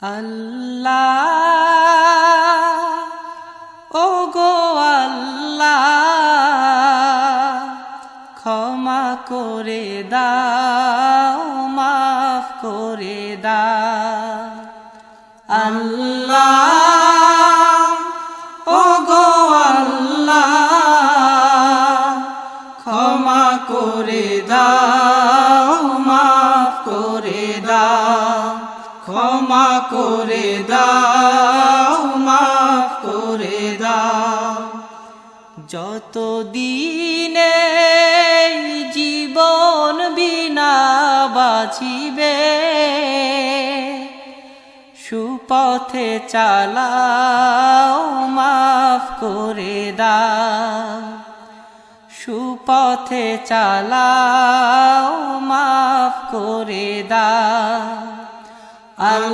আল্লাহ ও গো আল্লাহ ক্ষমা করে দাও মাফ করে দাও আল্লাহ ও গো আল্লাহ ক্ষমা করে দাও মাফ করে দাও ক্ষমা করে দাও মাফ করে দাও যতদিনে জীবন বিনা বাঁচিবে সুপথে চালাও মাফ করে দাও সুপথে চালাও মাফ করে দাও আল্লাহ